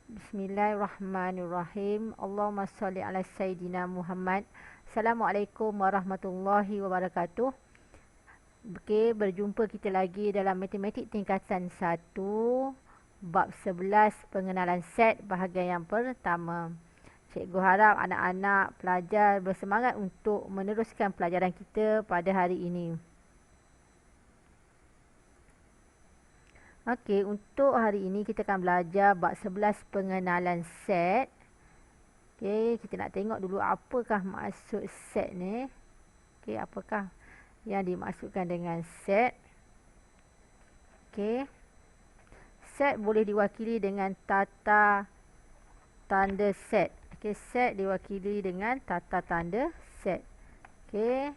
Bismillahirrahmanirrahim. Allahumma salli ala Sayyidina Muhammad. Assalamualaikum warahmatullahi wabarakatuh. Okey, berjumpa kita lagi dalam matematik tingkatan 1, bab 11 pengenalan set bahagian yang pertama. Cikgu harap anak-anak pelajar bersemangat untuk meneruskan pelajaran kita pada hari ini. Okey, untuk hari ini kita akan belajar bab 11 pengenalan set. Okey, kita nak tengok dulu apakah maksud set ni. Okey, apakah yang dimaksudkan dengan set. Okey. Set boleh diwakili dengan tata tanda set. Okey, set diwakili dengan tata tanda set. Okey.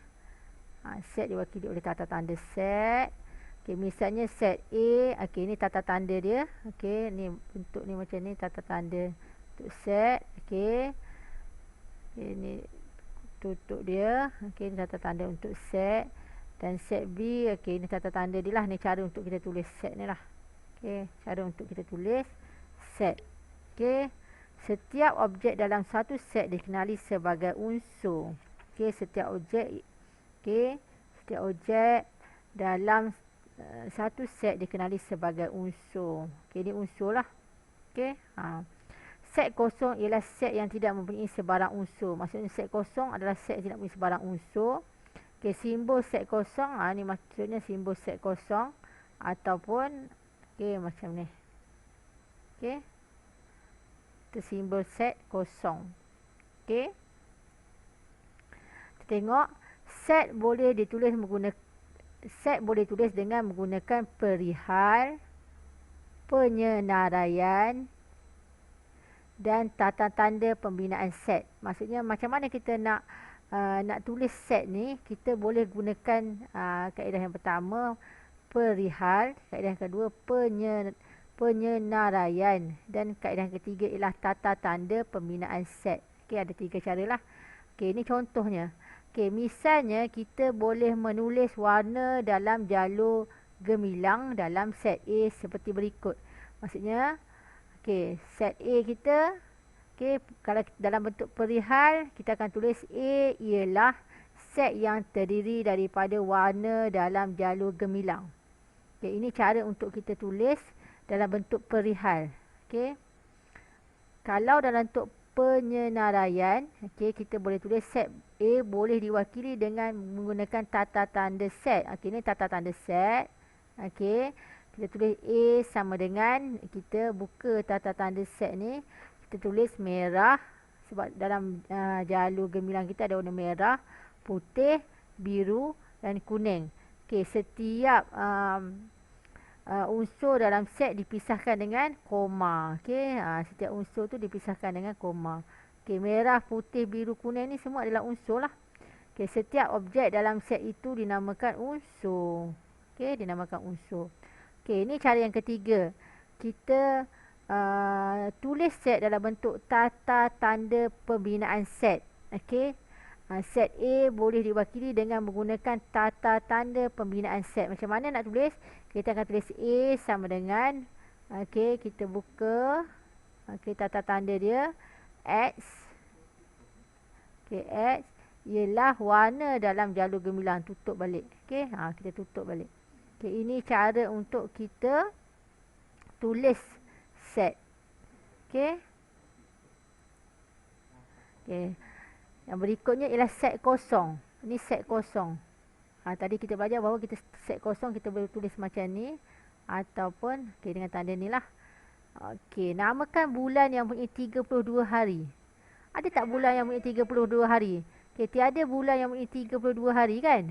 Set diwakili oleh tata tanda set. Okey, misalnya set A, okey ni tata tanda dia. Okey, ni bentuk ni macam ni tata tanda untuk set. Okey. Okey, ni tutup dia. Okey, ni tata tanda untuk set. Dan set B, okey ni tata tanda dia lah. Ni cara untuk kita tulis set ni lah. Okey, cara untuk kita tulis set. Okey. Setiap objek dalam satu set dikenali sebagai unsur. Okey, setiap objek dalam satu set dikenali sebagai unsur. Okey, ni unsur lah. Okey. Set kosong ialah set yang tidak mempunyai sebarang unsur. Maksudnya set kosong adalah set yang tidak mempunyai sebarang unsur. Okey, simbol set kosong, ni maksudnya simbol set kosong ataupun okey macam ni. Okey. Itu simbol set kosong. Okey. Kita tengok set boleh ditulis dengan menggunakan perihal, penyenaraian dan tata tanda pembinaan set. Maksudnya macam mana kita nak tulis set ni, kita boleh gunakan kaedah yang pertama perihal, kaedah yang kedua penyenaraian dan kaedah yang ketiga ialah tata tanda pembinaan set. Okey, ada 3 caralah. Okey, ini contohnya. Okey, misalnya kita boleh menulis warna dalam jalur gemilang dalam set A seperti berikut. Maksudnya, okey, set A kita, okey, kalau dalam bentuk perihal, kita akan tulis A ialah set yang terdiri daripada warna dalam jalur gemilang. Okey, ini cara untuk kita tulis dalam bentuk perihal. Okey. Kalau dalam bentuk penyenaraian, okey, kita boleh tulis set A boleh diwakili dengan menggunakan tata tanda set. Okey, ini tata tanda set. Okey, kita tulis A sama dengan, kita buka tata tanda set ni, kita tulis merah sebab dalam jalur gemilang kita ada warna merah, putih, biru dan kuning. Okey, setiap unsur dalam set dipisahkan dengan koma. Okey, setiap unsur tu dipisahkan dengan koma. Okey, merah, putih, biru, kuning ni semua adalah unsur lah. Okey, setiap objek dalam set itu dinamakan unsur. Okey, dinamakan unsur. Okey, ini cara yang ketiga. Kita tulis set dalam bentuk tata tanda pembinaan set. Okey. Set A boleh diwakili dengan menggunakan tata tanda pembinaan set. Macam mana nak tulis? Kita akan tulis A sama dengan, okey, kita buka, okey, tata tanda dia X. Okey, X ialah warna dalam jalur gemilang, tutup balik. Okey, kita tutup balik. Okey, ini cara untuk kita tulis set. Okey. Okey. Yang berikutnya ialah set kosong. Ini set kosong. Tadi kita belajar bahawa kita set kosong kita boleh tulis macam ni ataupun okey dengan tanda ni lah. Okey, namakan bulan yang mempunyai 32 hari. Ada tak bulan yang mempunyai 32 hari? Okey, tiada bulan yang mempunyai 32 hari kan?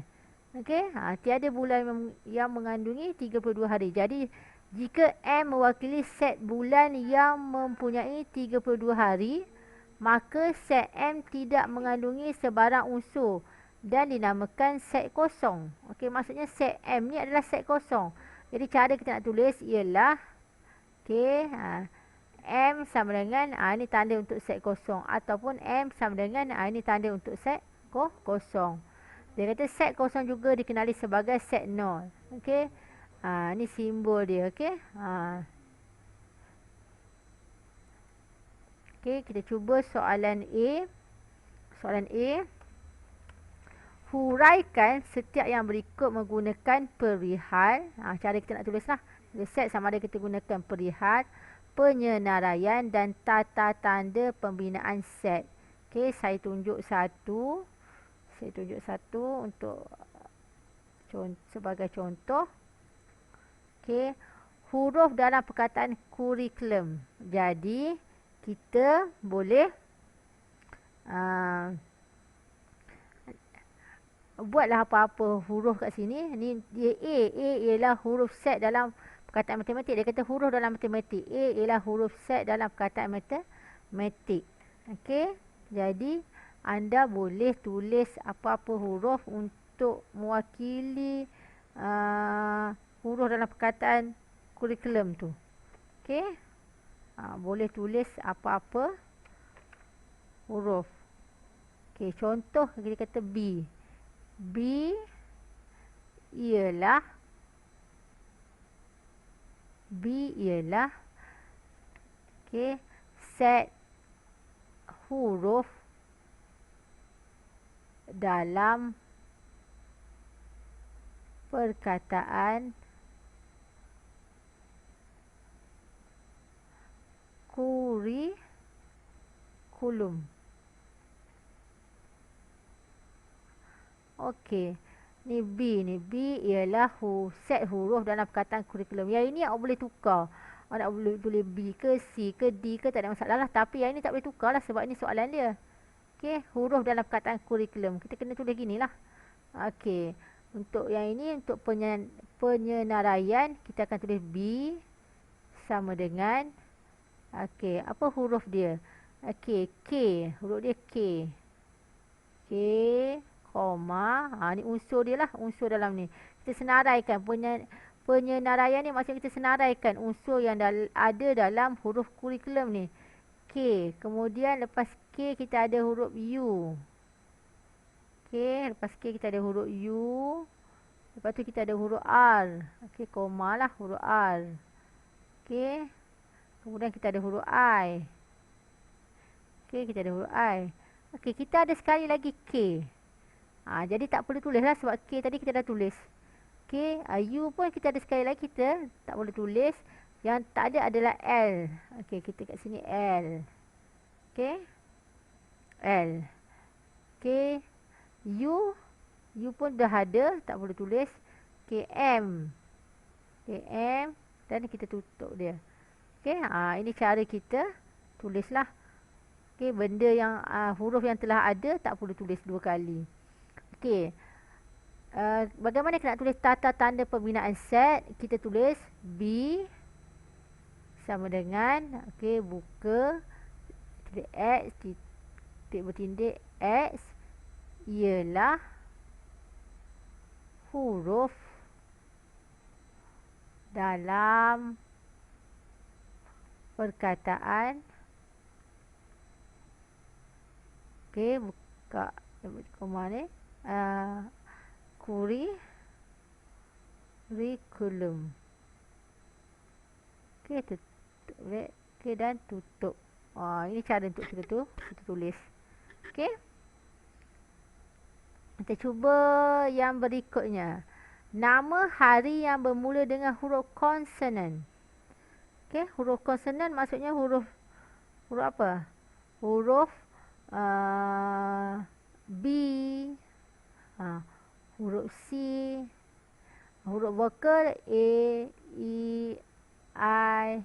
Okey, tiada bulan yang mengandungi 32 hari. Jadi jika M mewakili set bulan yang mempunyai 32 hari, maka set M tidak mengandungi sebarang unsur dan dinamakan set kosong. Okey, maksudnya set M ni adalah set kosong. Jadi cara kita nak tulis ialah, okey, M sama dengan, ini tanda untuk set kosong, ataupun M sama dengan, ini tanda untuk set kosong. Dia kata set kosong juga dikenali sebagai set nol. Okey, ni simbol dia. Okey, Okey, kita cuba soalan A. Soalan A. Huraikan setiap yang berikut menggunakan perihal. Cara kita nak tulis lah. Kita set sama ada kita gunakan perihal, penyenaraian dan tata tanda pembinaan set. Okey, saya tunjuk satu. Saya tunjuk satu untuk sebagai contoh. Okey, huruf dalam perkataan kurikulum. Jadi, kita boleh buatlah apa-apa huruf kat sini. Ni dia A. A ialah huruf set dalam perkataan matematik. Dia kata huruf dalam matematik. A ialah huruf set dalam perkataan matematik. Okey. Jadi, anda boleh tulis apa-apa huruf untuk mewakili huruf dalam perkataan kurikulum tu. Okey. Boleh tulis apa-apa huruf. Okey, contoh kita kata B. B ialah okey, set huruf dalam perkataan kurikulum. Okey. Ni B ni. B ialah set huruf dalam perkataan kurikulum. Yang ini awak boleh tukar. Awak nak boleh tulis B ke C ke D ke tak ada masalah lah. Tapi yang ini tak boleh tukar lah sebab ini soalan dia. Okey. Huruf dalam perkataan kurikulum. Kita kena tulis gini lah. Okey. Untuk yang ini untuk penyenaraian kita akan tulis B sama dengan okey. Apa huruf dia? Okey. K. Huruf dia K. K. Koma. Ni unsur dia lah. Unsur dalam ni. Kita senaraikan. Penyenaraian ni maksudnya kita senaraikan unsur yang ada dalam huruf kurikulum ni. K. Kemudian lepas K kita ada huruf U. Okey. Lepas K kita ada huruf U. Lepas tu kita ada huruf R. Okey. Koma lah huruf R. Okey. Kemudian kita ada huruf I. Okey. Kita ada huruf I. Okey. Kita ada sekali lagi K. Jadi tak perlu tulis lah sebab K tadi kita dah tulis. Okey, U pun kita ada sekali lagi kita tak boleh tulis. Yang tak ada adalah L. Okey, kita kat sini L. Okey. L. Okey. U pun dah ada, tak boleh tulis. Okey, M. Okey, M dan kita tutup dia. Okey, ini cara kita tulislah. Okey, benda yang huruf yang telah ada tak perlu tulis dua kali. Okey. Bagaimana kita nak tulis tata tanda pembinaan set? Kita tulis B sama dengan okey, buka titik X titik bertindik X ialah huruf dalam perkataan. Okey, buka koma ni. Kurikulum. Okey, tutup. Okey, dan tutup. Ini cara untuk kita tulis. Okey. Kita cuba yang berikutnya. Nama hari yang bermula dengan huruf konsonan. Okey, huruf konsonan maksudnya huruf apa? Huruf B, huruf C, huruf vokal A, E, I,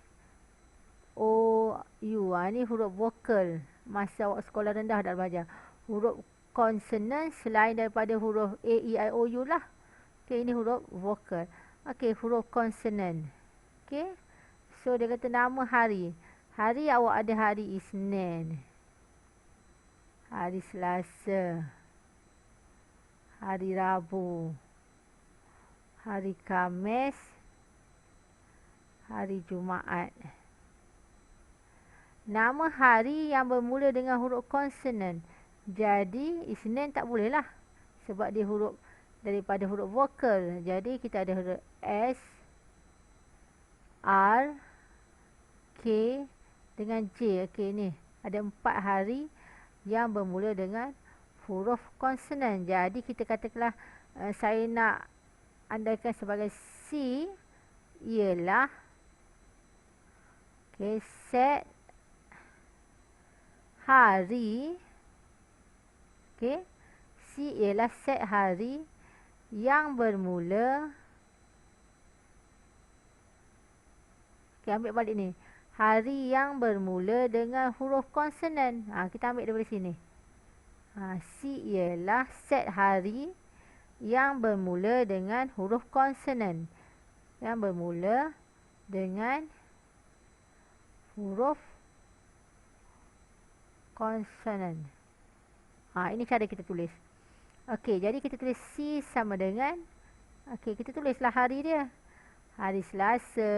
O, U. Ni huruf vokal. Masa awak sekolah rendah dah belajar. Huruf konsonan selain daripada huruf A, E, I, O, U lah. Okey, ini huruf vokal. Okey, huruf konsonan. Okey. So, dia kata nama hari. Hari awak ada hari Isnin. Hari Selasa. Hari Rabu. Hari Khamis. Hari Jumaat. Nama hari yang bermula dengan huruf konsonan. Jadi, Isnin tak boleh lah. Sebab dia huruf daripada huruf vokal. Jadi, kita ada huruf S, R, K dengan J. Okey, ni. Ada 4 hari yang bermula dengan huruf konsonan. Jadi kita katakanlah saya nak andaikan sebagai C ialah set hari. C ialah set hari yang bermula. Ambil balik ni. Hari yang bermula dengan huruf konsonan. Kita ambil daripada sini. C ialah set hari yang bermula dengan huruf konsonan. Yang bermula dengan huruf konsonan. Ini cara kita tulis. Okey, jadi kita tulis C sama dengan, kita tulislah hari dia. Hari Selasa.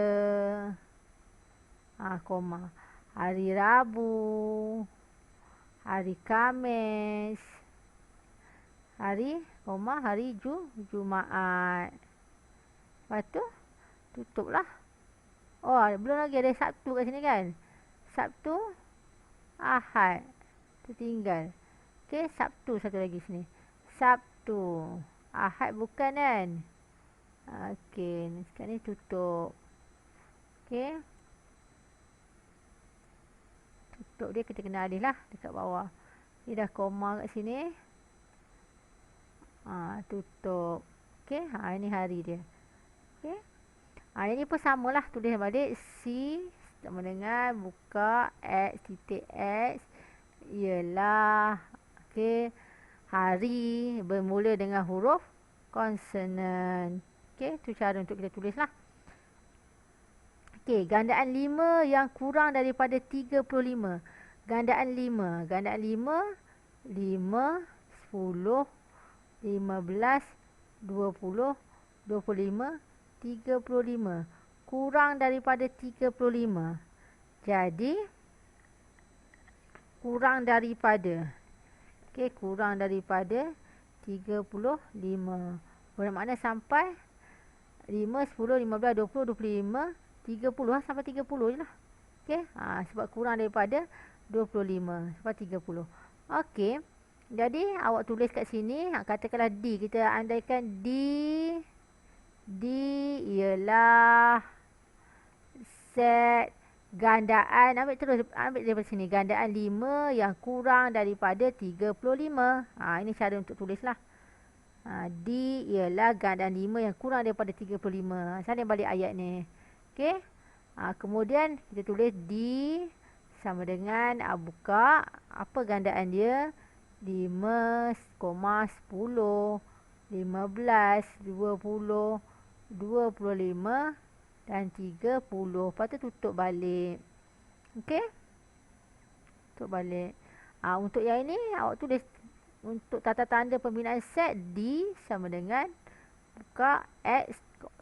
Koma. Hari Rabu. Hari Khamis. Hari Jumaat. Lepas tu, tutuplah. Belum lagi ada Sabtu kat sini kan. Sabtu, Ahad. Tertinggal. Sabtu satu lagi sini. Sabtu. Ahad bukan kan? Sekarang ni tutup. Tutup dia, kita kena alih lah dekat bawah. Ni dah koma kat sini. Tutup. Ini hari dia. Yang ni pun samalah, tulis balik. C sama dengan buka X titik X ialah hari bermula dengan huruf konsonan. Tu cara untuk kita tulis lah. Gandaan 5 yang kurang daripada 35. Gandaan 5. Gandaan 5, 5, 10, 15, 20, 25, 35. Kurang daripada 35. Jadi, kurang daripada. Kurang daripada 35. Bermakna sampai 5, 10, 15, 20, 25, 30 sampai 30 je lah. Sebab kurang daripada 25. Sampai 30. Jadi awak tulis kat sini. Katakanlah D. Kita andaikan D ialah set gandaan. Ambil daripada sini. Gandaan 5 yang kurang daripada 35. Ini cara untuk tulis lah. D ialah gandaan 5 yang kurang daripada 35. Salin balik ayat ni. Kemudian kita tulis D sama dengan buka. Apa gandaan dia? 5, 10, 15, 20, 25 dan 30. Lepas tu tutup balik. Tutup balik. Untuk yang ini awak tulis untuk tata tanda pembinaan set D sama dengan buka X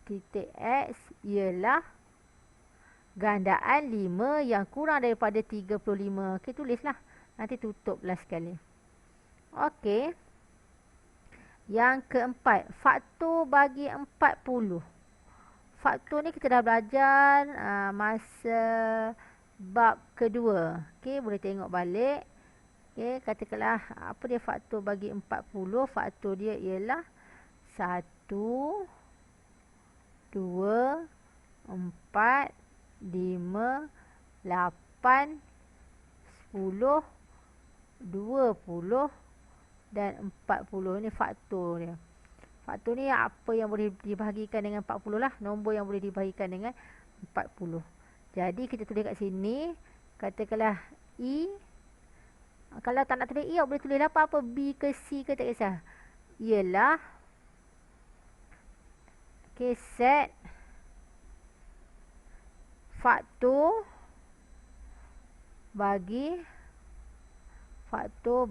titik X ialah gandaan 5 yang kurang daripada 35. Tulislah. Nanti tutuplah sekali. Yang keempat, faktor bagi 40. Faktor ni kita dah belajar masa bab kedua. Boleh tengok balik. Katakanlah apa dia faktor bagi 40. Faktor dia ialah 1, 2, 4, 5, 8, 10, 20 dan 40. Ni faktor dia. Faktor ni apa yang boleh dibahagikan dengan 40 lah. Nombor yang boleh dibahagikan dengan 40. Jadi kita tulis kat sini. Katakanlah E. Kalau tak nak tulis E, awak boleh tulis apa-apa. B ke C ke tak kisah. Ialah set faktor bagi 40. Faktor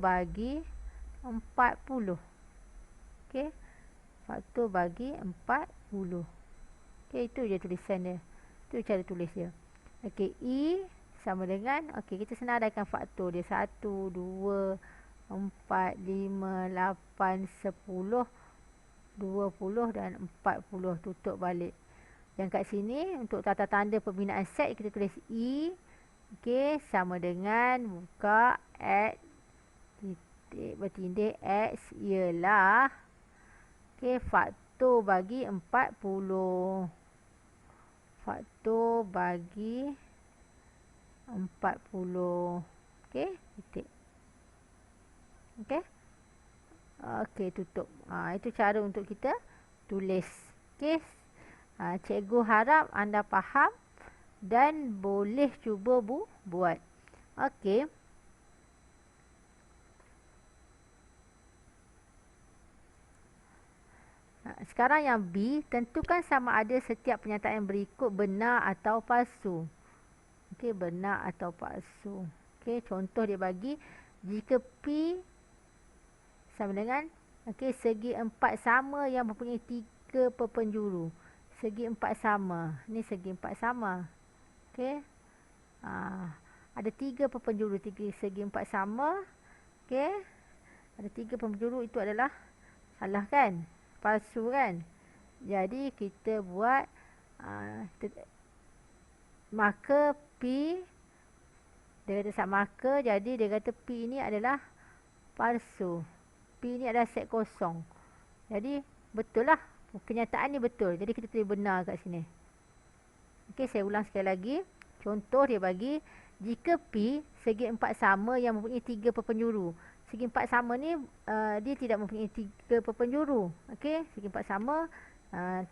bagi 40. Itu je tulisan dia. Itu cara tulis dia. E sama dengan, kita senaraikan faktor dia. 1, 2, 4, 5, 8, 10, 20 dan 40. Tutup balik. Yang kat sini, untuk tata tanda pembinaan set, kita tulis E Okey, sama dengan buka X titik bertindih X ialah faktor bagi 40. Faktor bagi 40. Okey, titik. Okey. Okey, tutup. Itu cara untuk kita tulis. Okey. Cikgu harap anda faham dan boleh cuba buat. Okey. Sekarang yang B, tentukan sama ada setiap pernyataan berikut benar atau palsu. Okey, benar atau palsu. Okey, contoh dia bagi jika P sama dengan segi 4 sama yang mempunyai 3 perpenjuru. Segi 4 sama. Ni segi 4 sama. Okey. Ada 3 perpenjuru, segi 4 sama. Okey. Ada 3 perpenjuru, itu adalah salah kan? Palsu kan? Jadi kita buat marker P. Dia kata set marker, jadi dia kata P ni adalah palsu. P ni adalah set kosong. Jadi betul lah. Kenyataan ni betul. Jadi kita tulis benar kat sini. Okey, saya ulang sekali lagi. Contoh dia bagi, jika P segi 4 sama yang mempunyai 3 perpenjuru. Segi 4 sama ni dia tidak mempunyai 3 perpenjuru. Okey, segi 4 sama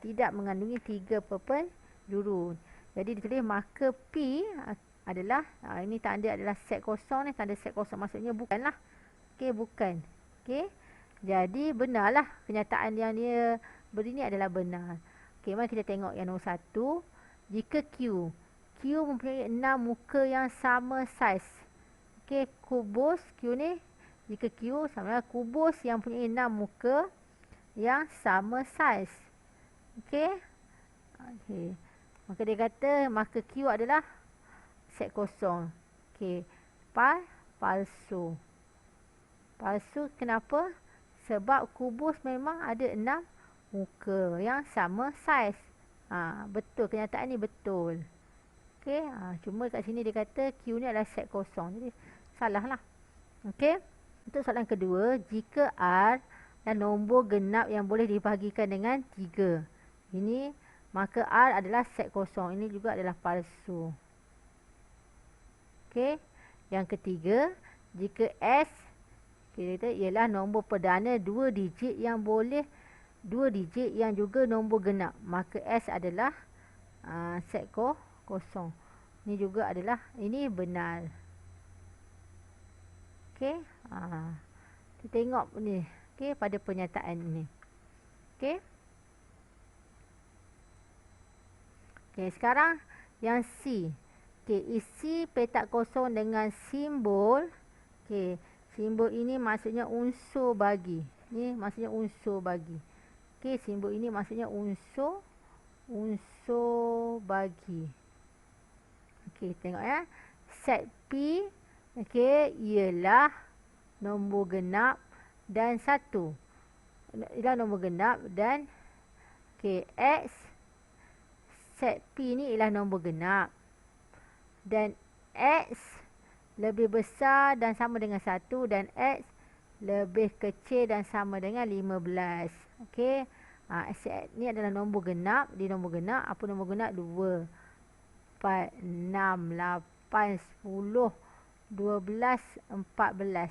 tidak mengandungi 3 perpenjuru. Jadi ditulis marker P adalah ini tanda adalah set kosong ni, tanda set kosong maksudnya bukanlah. Okey, bukan. Okey. Jadi benarlah kenyataan yang dia beri ni adalah benar. Okey, mari kita tengok yang nombor 1. Jika Q mempunyai 6 muka yang sama saiz. Okey, kubus Q ni, jika Q sama dengan kubus yang mempunyai 6 muka yang sama saiz. Okey. Okey. Maka dia kata marker Q adalah set kosong. Okey. Palsu. Palsu kenapa? Sebab kubus memang ada 6 muka yang sama saiz. Betul, kenyataan ni betul. Okey, cuma kat sini dia kata Q ni adalah set kosong. Jadi salah lah. Okey. Untuk soalan kedua, jika R dan nombor genap yang boleh dibahagikan dengan 3. Ini maka R adalah set kosong. Ini juga adalah palsu. Okey. Yang ketiga, jika S kita ialah nombor perdana 2 digit yang boleh 2 digit yang juga nombor genap, maka S adalah set kosong. Ini juga adalah, ini benar. Okey. Kita tengok ni, okey, pada pernyataan ini. Okey. Okey, sekarang yang C. Okey, isi petak kosong dengan simbol. Okey, simbol ini maksudnya unsur bagi. Ni maksudnya unsur bagi. Okey, simbol ini maksudnya unsur bagi. Okey, tengok ya. Set P, okey, ialah nombor genap dan 1. Ialah nombor genap dan okey, X set P ni ialah nombor genap. Dan X lebih besar dan sama dengan 1 dan X lebih kecil dan sama dengan 15. Okey. Set ni adalah nombor genap. Di nombor genap, apa nombor genap? 2, 4, 6, 8, 10, 12, 14.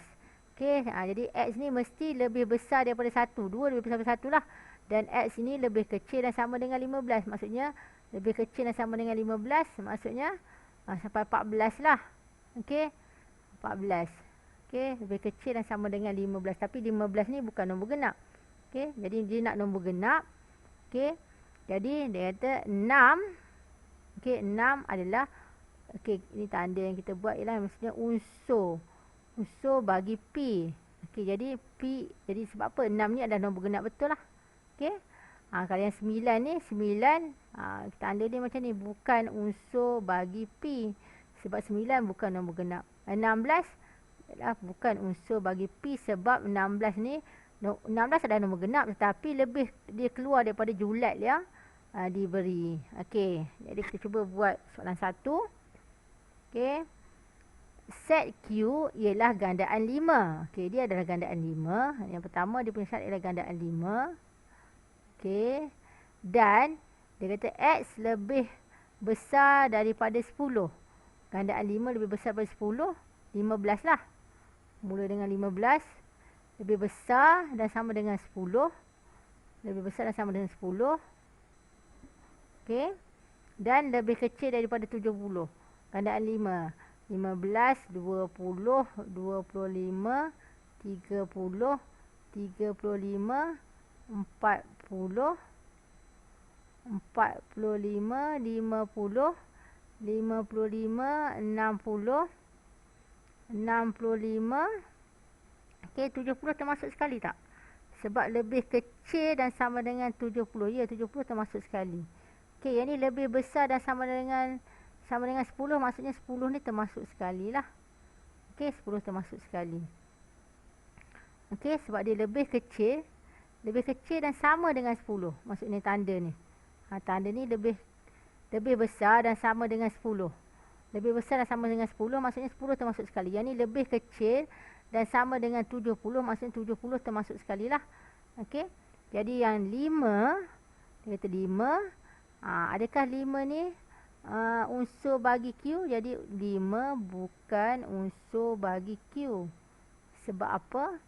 Okey. Jadi X ni mesti lebih besar daripada 1. 2 lebih besar daripada 1 lah. Dan X ni lebih kecil dan sama dengan 15. Maksudnya lebih kecil dan sama dengan 15. Maksudnya sampai 14 lah. Okey. 14. Okey. Lebih kecil dan sama dengan 15. Tapi 15 ni bukan nombor genap. Okey. Jadi dia nak nombor genap. Okey. Jadi dia kata 6. Okey. 6 adalah. Okey. Ini tanda yang kita buat ialah maksudnya unsur. Unsur bagi P. Okey. Jadi P. Jadi sebab apa? 6 ni adalah nombor genap betul lah. Okey. Kalau yang 9 ni, 9, tanda dia macam ni, bukan unsur bagi P. Sebab 9 bukan nombor genap. 16 adalah bukan unsur bagi P sebab 16 ni, 16 adalah nombor genap tetapi lebih dia keluar daripada julat yang diberi. Okey, jadi kita cuba buat soalan 1. Okey. set Q ialah gandaan 5. Okey, dia adalah gandaan 5. Yang pertama dia punya syarat ialah gandaan 5. Okey. Dan dia kata X lebih besar daripada 10. Gandaan 5 lebih besar daripada 10. 15 lah. Mula dengan 15. Lebih besar dan sama dengan 10. Lebih besar dan sama dengan 10. Okey. Dan lebih kecil daripada 70. Gandaan 5. 15, 20, 25, 30, 35, 40, 45, 50, 55, 60, 65. Okey, 70 termasuk sekali tak? Sebab lebih kecil dan sama dengan 70. Ya, 70 termasuk sekali. Okey, yang ni lebih besar dan sama dengan 10, maksudnya 10 ni termasuk sekali lah. Okey, 10 termasuk sekali. Okey, sebab dia lebih kecil dan sama dengan 10. Maksudnya tanda ni. Tanda ni lebih besar dan sama dengan 10. Lebih besar dan sama dengan 10, maksudnya 10 termasuk sekali. Yang ni lebih kecil dan sama dengan 70, maksudnya 70 termasuk sekali lah. Okey, jadi yang 5, dia kata 5. Adakah 5 ni unsur bagi Q? Jadi 5 bukan unsur bagi Q. Sebab apa?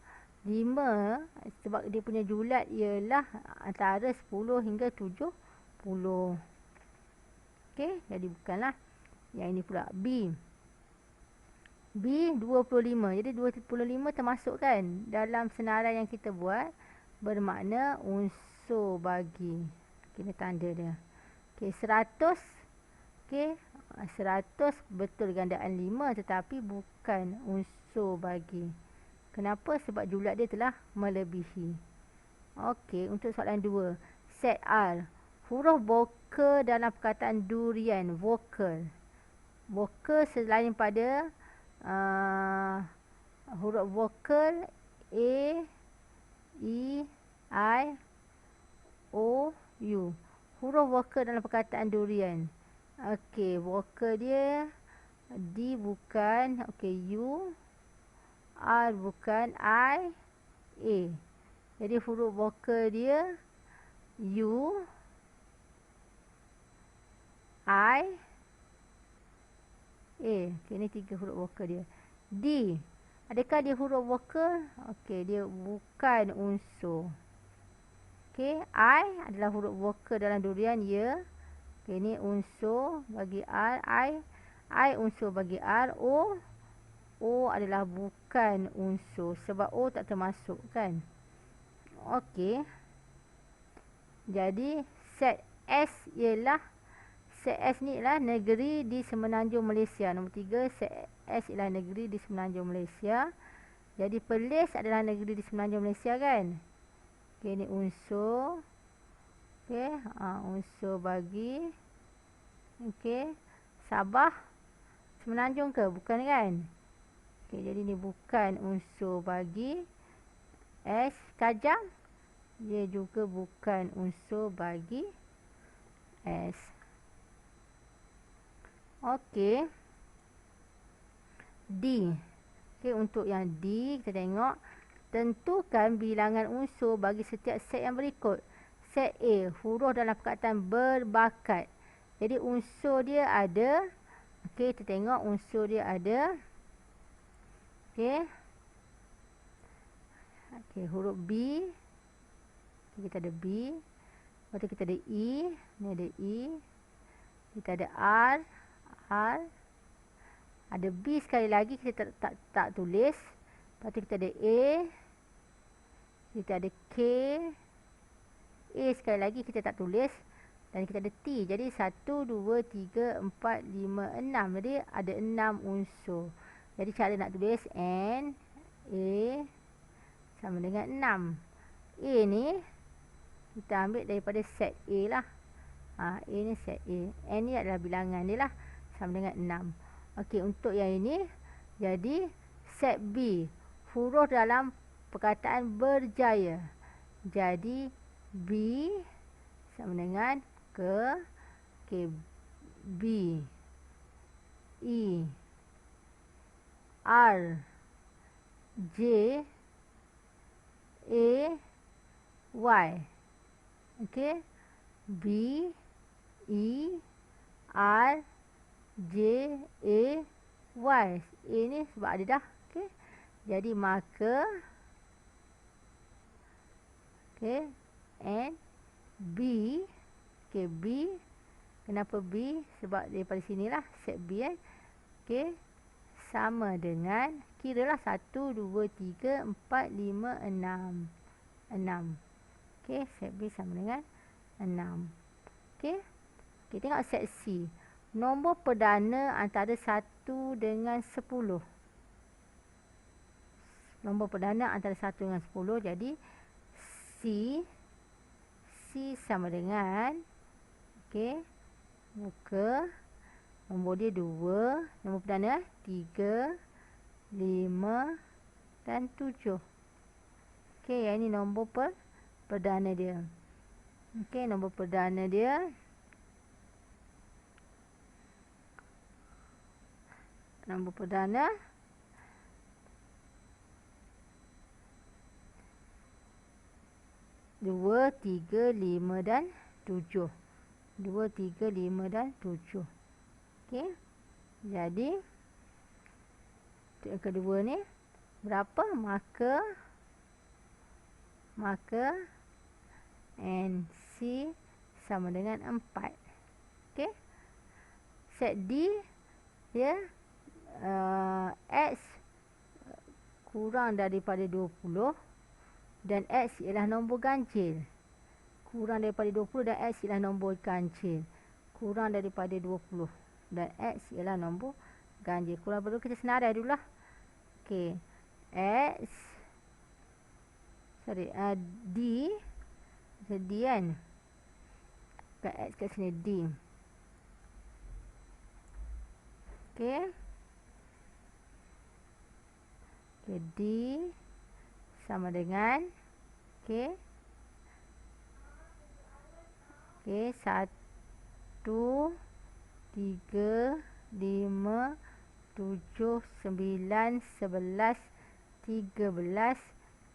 5 sebab dia punya julat ialah antara 10 hingga 70. Okey, jadi bukanlah. Yang ini pula B. B 25. Jadi 25 termasuk kan dalam senarai yang kita buat, bermakna unsur bagi. Kena tanda dia. Okey, 100. Okey, 100 betul gandaan 5 tetapi bukan unsur bagi. Kenapa? Sebab julat dia telah melebihi. Okey, untuk soalan 2. Set R. Huruf vokal dalam perkataan durian. Vokal. Vokal selain pada huruf vokal A, E, I, O, U. Huruf vokal dalam perkataan durian. Okey, vokal dia D bukan, okey, U, R bukan, I, A. Jadi huruf vokal dia U, I, A. Okey, ni 3 huruf vokal dia. D. Adakah dia huruf vokal? Okey, dia bukan unsur. Okey, I adalah huruf vokal dalam durian, ya. Okey, ni unsur bagi R, I unsur bagi R. O adalah bukan unsur sebab O tak termasuk kan. Okey. Jadi set S ni ialah negeri di semenanjung Malaysia. Nombor 3, set S ialah negeri di semenanjung Malaysia. Jadi Perlis adalah negeri di semenanjung Malaysia kan. Okey, ni unsur. Okey, unsur bagi. Okey, Sabah semenanjung ke? Bukan kan? Okey, jadi ni bukan unsur bagi. S, Kajang, dia juga bukan unsur bagi S. Okey. D. Okey, untuk yang D kita tengok, tentukan bilangan unsur bagi setiap set yang berikut. Set A, huruf dalam perkataan berbakat. Jadi unsur dia ada. Okey, kita tengok unsur dia ada. Okey. Okey, huruf B. Kita ada B. Lepas tu kita ada E. Ni ada E. Kita ada R. Ada B sekali lagi kita tak tulis. Lepas tu kita ada A. Kita ada K. A sekali lagi kita tak tulis. Dan kita ada T. Jadi 1, 2, 3, 4, 5, 6. Jadi ada 6 unsur. Jadi cara nak tulis N, A sama dengan 6. A ni kita ambil daripada set A lah. A ni set A. N ni adalah bilangan dia lah. Sama dengan 6. Okey, untuk yang ini. Jadi set B. Huruf dalam perkataan berjaya. Jadi B sama dengan ke. Okey, B, E, R J A Y. Okey. B E R J A Y. A ni sebab ada dah. Okey. Jadi marker. Okey. And B. Okey, B. Kenapa B? Sebab daripada sinilah set B kan. Okey. Sama dengan, kiralah 1, 2, 3, 4, 5, 6. 6. Okey, set B sama dengan 6. Okey. Okey, tengok set C. Nombor perdana antara 1 dengan 10. Nombor perdana antara 1 dengan 10. Jadi, C sama dengan, okey, buka. Nombor dia 2. Nombor perdana 3, 5 dan 7. Okey, yang ini nombor perdana dia. Okey, nombor perdana dia. Nombor perdana 2, 3, 5 dan 7. 2, 3, 5 dan 7. Okey. Jadi untuk yang kedua ni berapa? Marker and C sama dengan 4. Okey. Set D dia X kurang daripada 20 dan X ialah nombor ganjil. Kurang daripada 20 dan X ialah nombor ganjil. Kurang daripada 20 dan X ialah nombor ganjil. Kurang daripada kita senarai dululah. Okey. D kan. Bukan X kat sini, D. Okey. Okay, D sama dengan, okey. Okey, 1, 3, 5, 7, 9, 11, 13,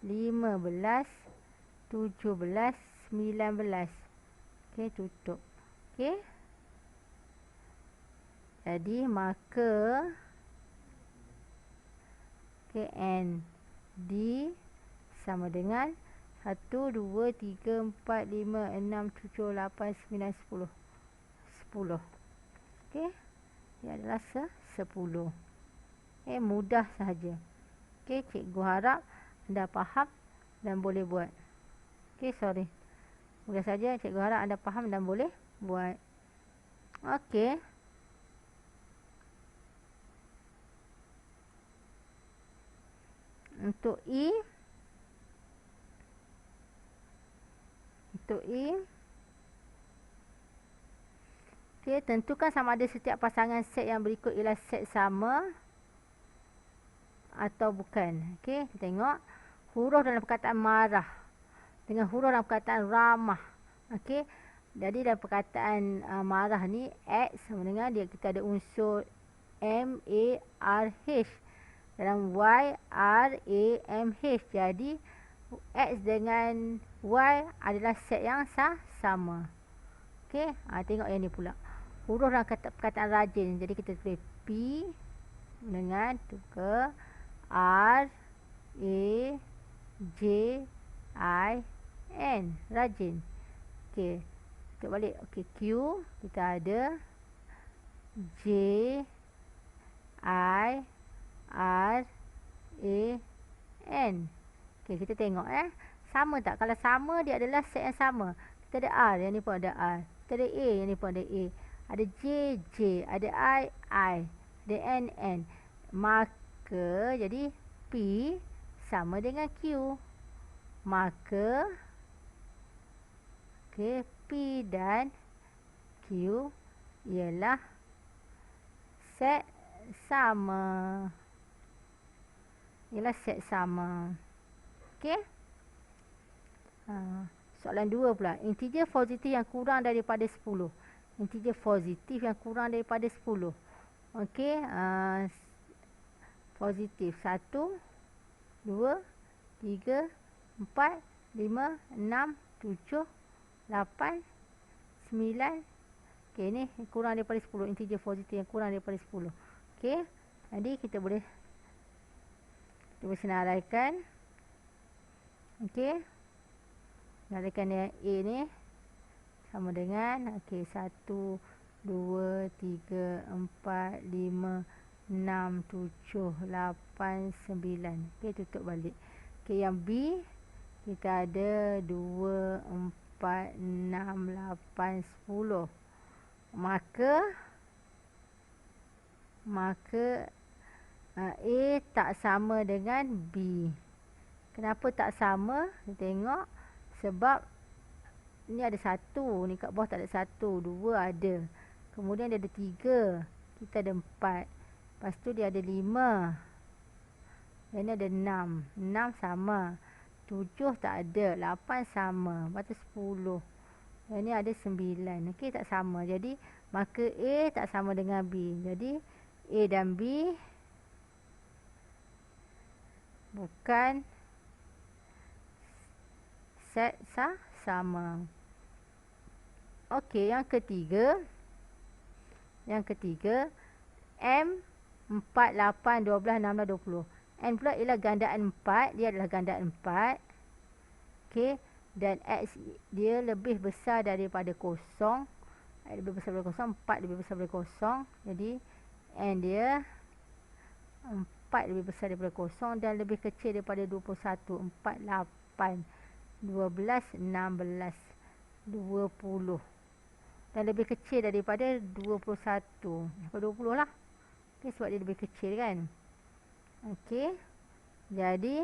15, 17, 19. Okey, tutup. Okey. Jadi marker, okey, and D sama dengan 1, 2, 3, 4, 5, 6, 7, 8, 9, 10. 10. Okey. Ia adalah 10. Okey, mudah sahaja. Okey, cikgu harap anda faham dan boleh buat. Okey, sorry. Mudah saja, cikgu harap anda faham dan boleh buat. Okey. Untuk E. Okey, tentukan sama ada setiap pasangan set yang berikut ialah set sama atau bukan. Okey, kita tengok huruf dalam perkataan marah dengan huruf dalam perkataan ramah. Okey, jadi dalam perkataan marah ni X sama dengan dia, kita ada unsur M A R H. Dalam Y R A M H. Jadi X dengan Y adalah set yang sama. Okey, tengok yang ni pula. Huruf dalam perkataan rajin. Jadi kita tulis P dengan tukar R A J I N. Rajin. Okey, kita balik. Okey, Q kita ada J I R A N. Okey, kita tengok sama tak? Kalau sama, dia adalah set yang sama. Kita ada R, yang ni pun ada R. Kita ada A, yang ni pun ada A. Ada J, J. Ada I, ada N. Maka jadi P sama dengan Q. Maka okey, P dan Q ialah set sama. Ialah set sama. Okey. Soalan 2 pula. Integer positif yang kurang daripada 10. Integer positif yang kurang daripada 10. Okey. positif. 1, 2, 3, 4, 5, 6, 7, 8, 9. Okey, ni kurang daripada 10. Integer positif yang kurang daripada 10. Okey, jadi kita boleh senaraikan. Okey, senaraikan yang A ni sama dengan, okey, 1, 2, 3, 4, 5, 6, 7, 8, 9. Okey, tutup balik. Okey, yang B kita ada 2, 4, 6, 8, 10. Maka A tak sama dengan B. Kenapa tak sama? Kita tengok. Sebab ni ada 1. Ni kat bawah tak ada 1. 2 ada. Kemudian dia ada 3. Kita ada 4. Lepas tu dia ada 5. Yang ni ada 6. 6 sama. 7 tak ada. 8 sama. Lepas tu 10. Yang ni ada 9. Okey, tak sama. Jadi maka A tak sama dengan B. Jadi A dan B bukan set sama. Okey, yang ketiga. M 4, 8, 12, 16, 20. N pula ialah gandaan 4. Dia adalah gandaan 4. Okey. Dan X dia lebih besar daripada kosong. X lebih besar daripada kosong. 4 lebih besar daripada kosong. Jadi N dia 4 lebih besar daripada kosong dan lebih kecil daripada 21. 4, 8, 12, 16, 20. Dan lebih kecil daripada 21. Daripada 20 lah. Okay, sebab dia lebih kecil kan. Okey. Jadi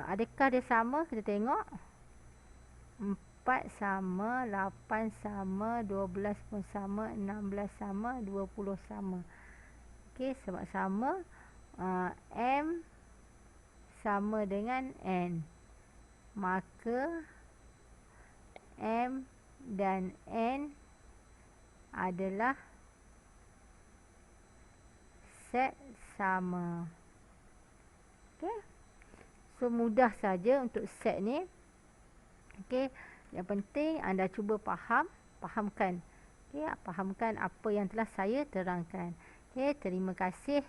adakah dia sama? Kita tengok. 4 sama, 8 sama, 12 pun sama, 16 sama, 20 sama. Okey, sebab sama. M sama dengan N. Maka M dan N adalah set sama. Okey. So mudah saja untuk set ni. Okey, yang penting anda cuba fahamkan. Okey, fahamkan apa yang telah saya terangkan. Okey, terima kasih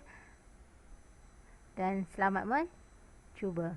dan selamat mencuba.